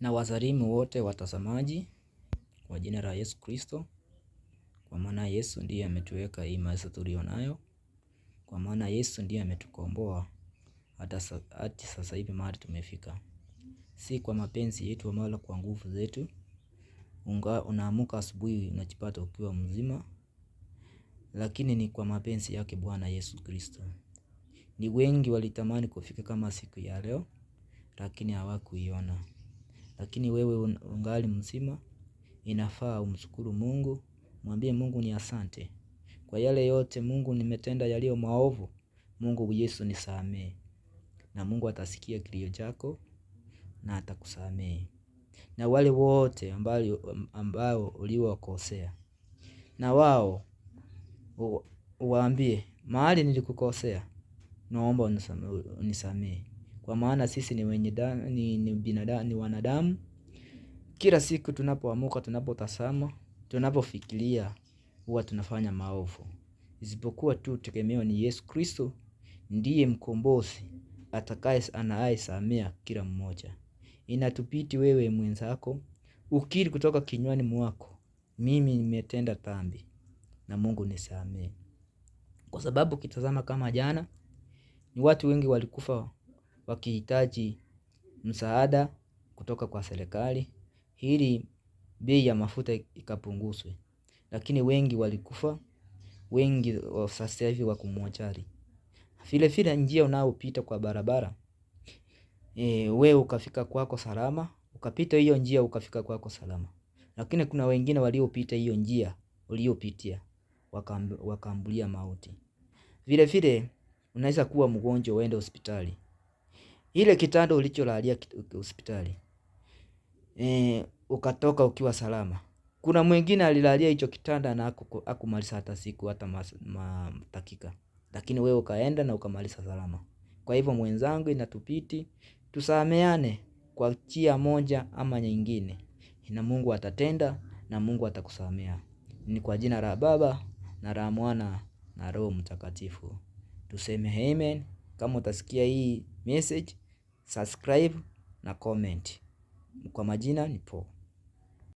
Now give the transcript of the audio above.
Na wasalimu wote watazamaji kwa jina la Yesu Kristo, kwa maana Yesu ndiye ametuweka hii maisha tulio nayo, kwa maana Yesu ndiye ametukomboa hata sasa hivi mahali tumefika. Si kwa mapenzi yetu wala kwa nguvu zetu. Unaamuka asubuhi unajipata ukiwa mzima, lakini ni kwa mapenzi yake Bwana Yesu Kristo. Ni wengi walitamani kufika kama siku ya leo, lakini hawakuiona. Lakini wewe ungali mzima, inafaa umshukuru Mungu, mwambie Mungu ni asante. Kwa yale yote Mungu nimetenda yaliyo maovu, Mungu Yesu nisamehe. Na Mungu atasikia kilio chako na atakusamehe. Na wale wote ambao uliowakosea, na wao uwaambie mahali nilikukosea, naomba unisamehe. Kwa maana sisi ni binadamu, ni wanadamu. Kila siku tunapoamka, tunapotazama, tunapofikiria, huwa tunafanya maovu. Isipokuwa tu tegemeo ni Yesu Kristo, ndiye mkombozi anayesamehe kila mmoja. Inatupiti wewe mwenzako ukiri kutoka kinywani mwako, mimi nimetenda dhambi na Mungu nisamehe. Kwa sababu ukitazama kama jana, ni watu wengi walikufa wakihitaji msaada kutoka kwa serikali ili bei ya mafuta ikapunguzwe. Lakini wengi walikufa, wengi sasa hivi wako mochari. Vile vile njia unaopita kwa barabara, wewe ukafika kwako salama, ukapita hiyo njia ukafika kwako salama. Lakini kuna wengine waliopita hiyo njia uliopitia wakaambulia mauti. Vile vile unaweza kuwa mgonjwa uende hospitali. Ile kitanda ulicholalia hospitali, ukatoka ukiwa salama. Kuna mwingine alilalia hicho kitanda na hakumaliza hata siku hata dakika. Lakini wewe ukaenda na ukamaliza salama. Kwa hivyo mwenzangu, inatupiti tusameane kwa njia moja ama nyingine. Na Mungu atatenda na Mungu atakusamea. Ni kwa jina la Baba na la Mwana na Roho Mtakatifu. Tuseme amen. Kama utasikia hii message, subscribe na comment. Kwa majina ni Paul.